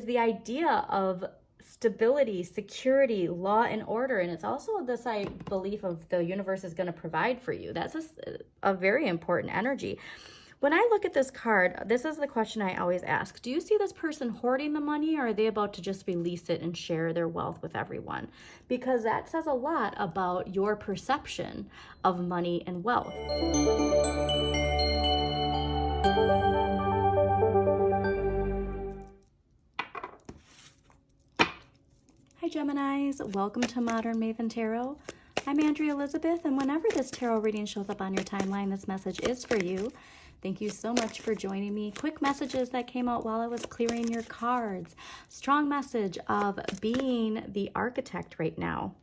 the idea of stability, security, law, and order. And it's also this belief of the universe is going to provide for you. That's a very important energy. When I look at this card, this is the question I always ask. Do you see this person hoarding the money, or are they about to just release it and share their wealth with everyone? Because that says a lot about your perception of money and wealth. Hi Geminis, welcome to Modern Maven Tarot. I'm Andrea Elizabeth, and whenever this tarot reading shows up on your timeline, this message is for you. Thank you so much for joining me. Quick messages that came out while I was clearing your cards. Strong message of being the architect right now.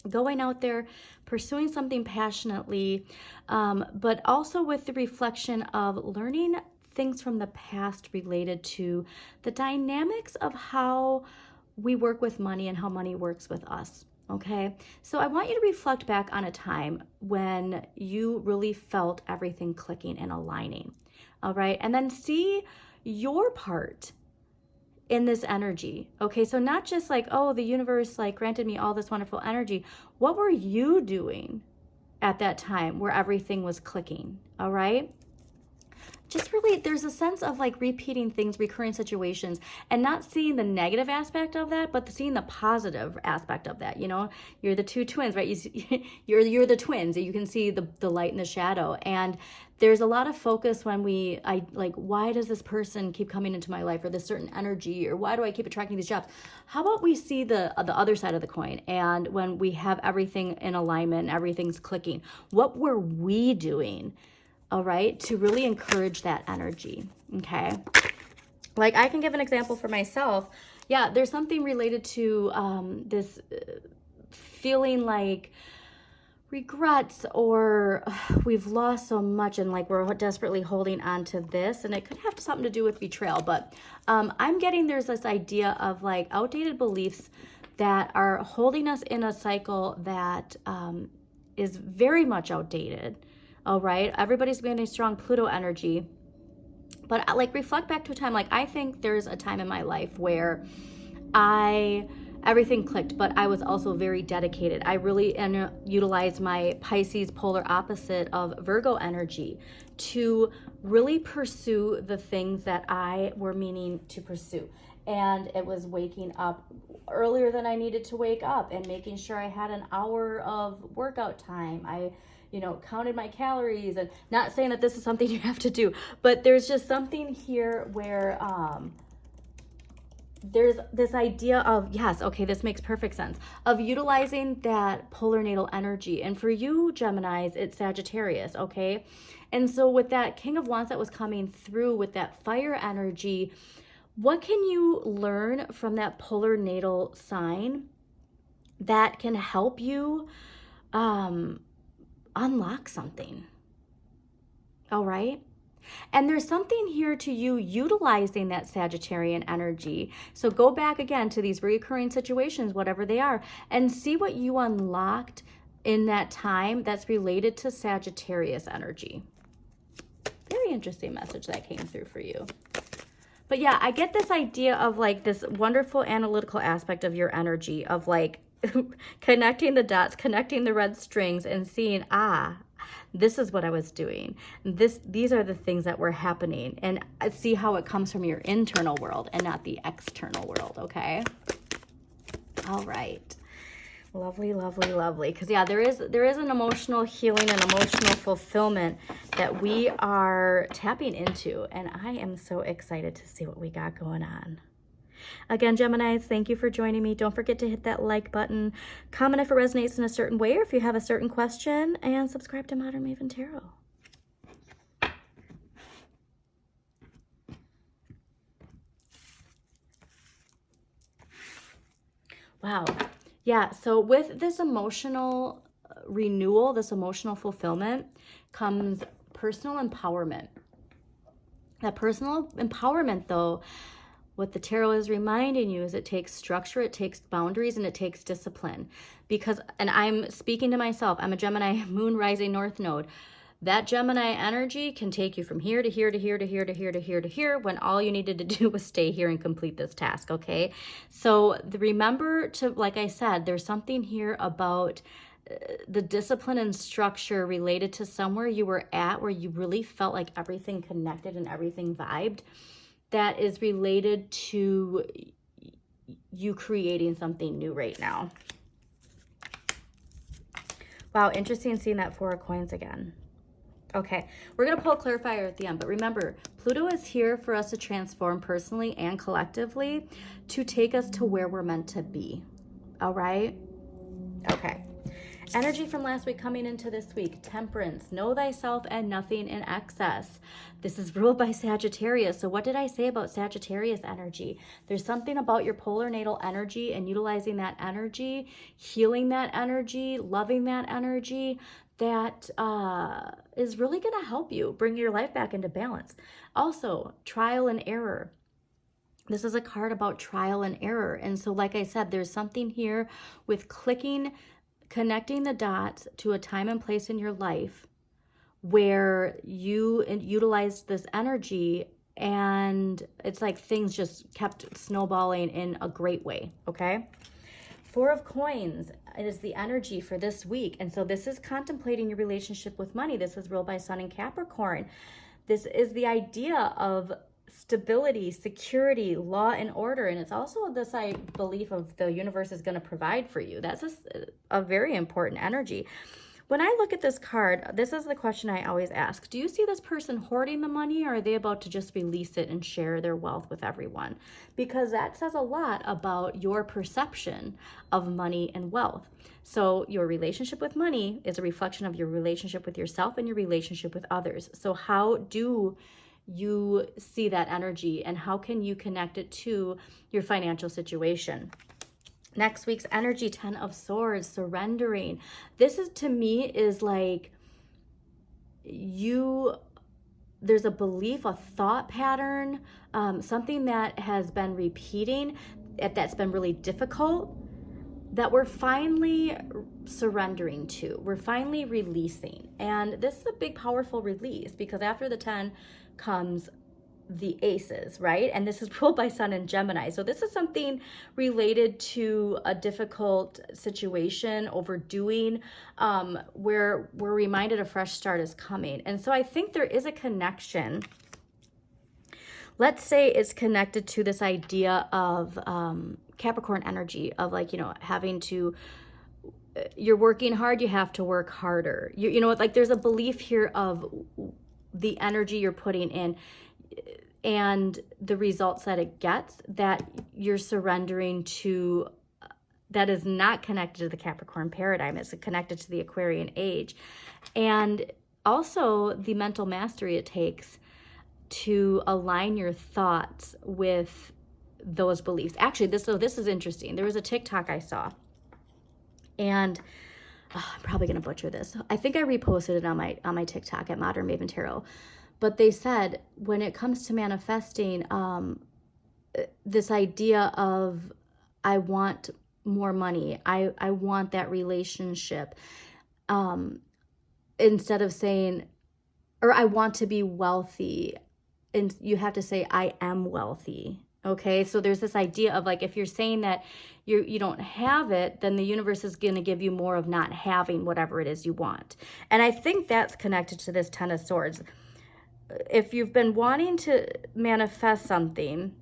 Going out there, pursuing something passionately, but also with the reflection of learning things from the past related to the dynamics of how we work with money and how money works with us. Okay, so I want you to reflect back on a time when you really felt everything clicking and aligning. All right, and then see your part in this energy. Okay, so not just like, oh, the universe like granted me all this wonderful energy. What were you doing at that time where everything was clicking? All right. Just really, there's a sense of like repeating things, recurring situations, and not seeing the negative aspect of that, but seeing the positive aspect of that. You know, you're the two twins, right? You're the twins. You can see the light and the shadow. And there's a lot of focus when why does this person keep coming into my life, or this certain energy, or why do I keep attracting these jobs? How about we see the other side of the coin? And when we have everything in alignment, everything's clicking, what were we doing? All right, to really encourage that energy, okay? Like I can give an example for myself. Yeah, there's something related to this feeling like regrets, or we've lost so much and like we're desperately holding on to this, and it could have something to do with betrayal, but I'm getting there's this idea of like outdated beliefs that are holding us in a cycle that is very much outdated. All right, everybody's getting strong Pluto energy, but like reflect back to a time, like I think there's a time in my life where everything clicked, but I was also very dedicated. I really utilized my Pisces polar opposite of Virgo energy to really pursue the things that I were meaning to pursue. And it was waking up earlier than I needed to wake up and making sure I had an hour of workout time. I counted my calories, and not saying that this is something you have to do, but there's just something here where there's this idea of, yes, okay, this makes perfect sense, of utilizing that polar natal energy. And for you, Geminis, it's Sagittarius, okay? And so with that King of Wands that was coming through with that fire energy, what can you learn from that polar natal sign that can help you unlock something? All right. And there's something here to you utilizing that Sagittarian energy. So go back again to these recurring situations, whatever they are, and see what you unlocked in that time that's related to Sagittarius energy. Very interesting message that came through for you. But yeah, I get this idea of like this wonderful analytical aspect of your energy of like connecting the dots, connecting the red strings, and seeing, this is what I was doing. These are the things that were happening, and see how it comes from your internal world and not the external world, okay? All right. Lovely, lovely, lovely. Because yeah, there is an emotional healing and emotional fulfillment that we are tapping into, and I am so excited to see what we got going on. Again, Geminis, thank you for joining me. Don't forget to hit that like button, comment if it resonates in a certain way, or if you have a certain question, and subscribe to Modern Maven Tarot. Wow. Yeah, so with this emotional renewal, this emotional fulfillment, comes personal empowerment. That personal empowerment, though, what the tarot is reminding you is it takes structure, it takes boundaries, and it takes discipline. Because, and I'm speaking to myself, I'm a Gemini moon rising north node. That Gemini energy can take you from here to here to here to here to here to here to here when all you needed to do was stay here and complete this task, okay? So remember to, like I said, there's something here about the discipline and structure related to somewhere you were at where you really felt like everything connected and everything vibed, that is related to you creating something new right now. Wow, interesting seeing that Four of Coins again. Okay, we're going to pull a clarifier at the end, but remember, Pluto is here for us to transform personally and collectively to take us to where we're meant to be. All right? Okay. Energy from last week coming into this week. Temperance. Know thyself and nothing in excess. This is ruled by Sagittarius. So what did I say about Sagittarius energy? There's something about your polar natal energy and utilizing that energy, healing that energy, loving that energy, that is really going to help you bring your life back into balance. Also, trial and error. This is a card about trial and error. And so, like I said, there's something here with connecting the dots to a time and place in your life where you utilized this energy and it's like things just kept snowballing in a great way, okay? Four of Coins is the energy for this week. And so this is contemplating your relationship with money. This is ruled by Sun in Capricorn. This is the idea of stability, security, law, and order. And it's also this belief of the universe is going to provide for you. That's a very important energy. When I look at this card, this is the question I always ask. Do you see this person hoarding the money, or are they about to just release it and share their wealth with everyone? Because that says a lot about your perception of money and wealth. So your relationship with money is a reflection of your relationship with yourself and your relationship with others. So how do you see that energy, and how can you connect it to your financial situation? Next week's energy, 10 of Swords, surrendering. This is, to me, is like there's a belief, a thought pattern, something that has been repeating, that's been really difficult, that we're finally surrendering to. We're finally releasing. And this is a big, powerful release, because after the 10 comes the Aces, right? And this is ruled by Sun in Gemini. So this is something related to a difficult situation, overdoing, where we're reminded a fresh start is coming. And so I think there is a connection. Let's say it's connected to this idea of Capricorn energy of, like, you know, having to, you're working hard, you have to work harder. You know, like there's a belief here of the energy you're putting in and the results that it gets, that you're surrendering to, that is not connected to the Capricorn paradigm. It's connected to the Aquarian age. And also the mental mastery it takes to align your thoughts with those beliefs. Actually, this is interesting. There was a TikTok I saw, and I'm probably going to butcher this. I think I reposted it on my TikTok at Modern Maven Tarot. But they said, when it comes to manifesting, this idea of, I want more money, I want that relationship, instead of saying, or I want to be wealthy, and you have to say, I am wealthy. Okay, so there's this idea of, like, if you're saying that you don't have it, then the universe is going to give you more of not having whatever it is you want. And I think that's connected to this 10 of Swords. If you've been wanting to manifest something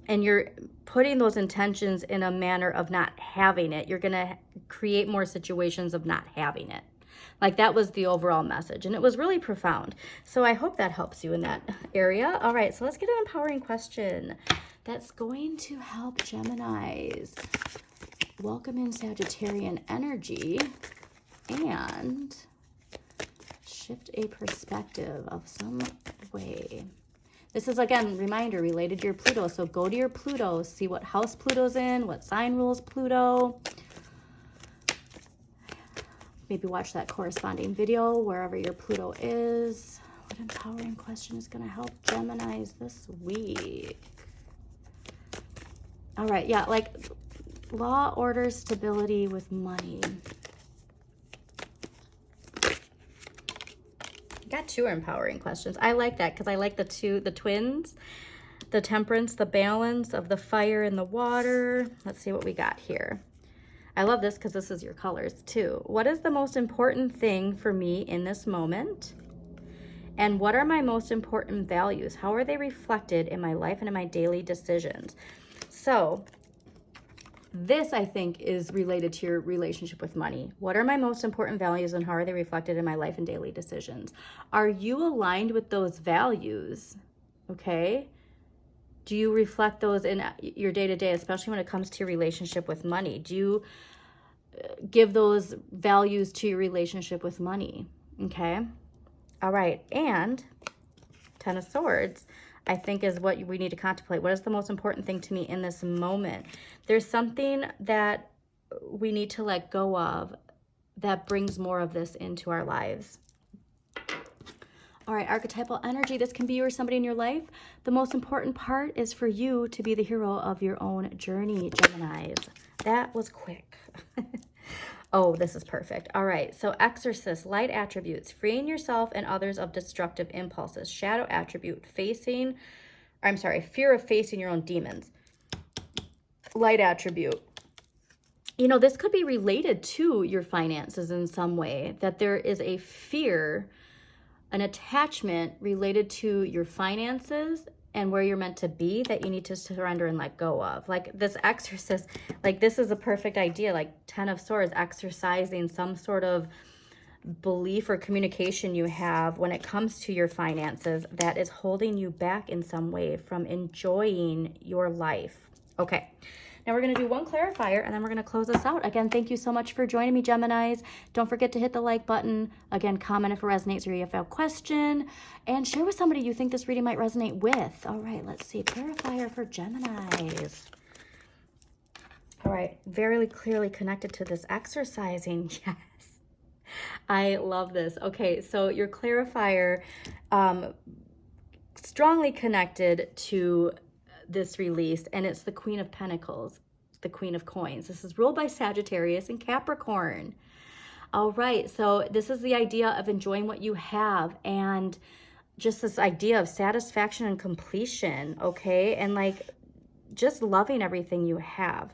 and you're putting those intentions in a manner of not having it, you're going to create more situations of not having it. Like, that was the overall message, and it was really profound. So I hope that helps you in that area. All right, so let's get an empowering question that's going to help Geminis welcome in Sagittarian energy and shift a perspective of some way. This is, again, reminder related to your Pluto. So go to your Pluto, see what house Pluto's in, what sign rules Pluto. Maybe watch that corresponding video wherever your Pluto is. What empowering question is going to help Geminis this week? All right, yeah, like law, order, stability with money. had 2 empowering questions. I like that because I like the twins, the temperance, the balance of the fire and the water. Let's see what we got here. I love this because this is your colors too. What is the most important thing for me in this moment? And what are my most important values? How are they reflected in my life and in my daily decisions? So this, I think, is related to your relationship with money. What are my most important values and how are they reflected in my life and daily decisions? Are you aligned with those values? Okay. Do you reflect those in your day-to-day, especially when it comes to your relationship with money? Do you give those values to your relationship with money? Okay. All right. And 10 of Swords, I think, is what we need to contemplate. What is the most important thing to me in this moment? There's something that we need to let go of that brings more of this into our lives. All right, archetypal energy. This can be you or somebody in your life. The most important part is for you to be the hero of your own journey, Geminis. That was quick. Oh, this is perfect. All right, so exorcist, light attributes, freeing yourself and others of destructive impulses. Shadow attribute, fear of facing your own demons. Light attribute. You know, this could be related to your finances in some way, that there is a fear, an attachment related to your finances and where you're meant to be that you need to surrender and let go of. Like this exorcist, like this is a perfect idea, like 10 of Swords, exercising some sort of belief or communication you have when it comes to your finances that is holding you back in some way from enjoying your life. Okay. Now we're going to do one clarifier and then we're going to close this out. Again, thank you so much for joining me, Geminis. Don't forget to hit the like button. Again, comment if it resonates or you have a question. And share with somebody you think this reading might resonate with. All right, let's see. Clarifier for Geminis. All right, very clearly connected to this exercising. Yes. I love this. Okay, so your clarifier, strongly connected to this release, and it's the Queen of Pentacles, the Queen of Coins. This is ruled by Sagittarius and Capricorn. All right, so this is the idea of enjoying what you have and just this idea of satisfaction and completion, okay? And like just loving everything you have.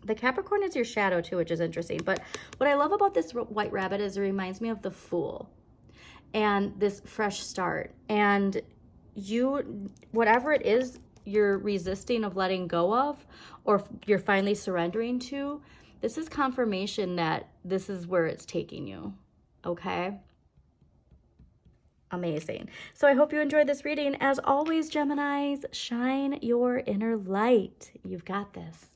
The Capricorn is your shadow too, which is interesting. But what I love about this white rabbit is it reminds me of the Fool and this fresh start. And you, whatever it is you're resisting of letting go of, or you're finally surrendering to, this is confirmation that this is where it's taking you, okay? Amazing. So I hope you enjoyed this reading. As always, Geminis, shine your inner light. You've got this.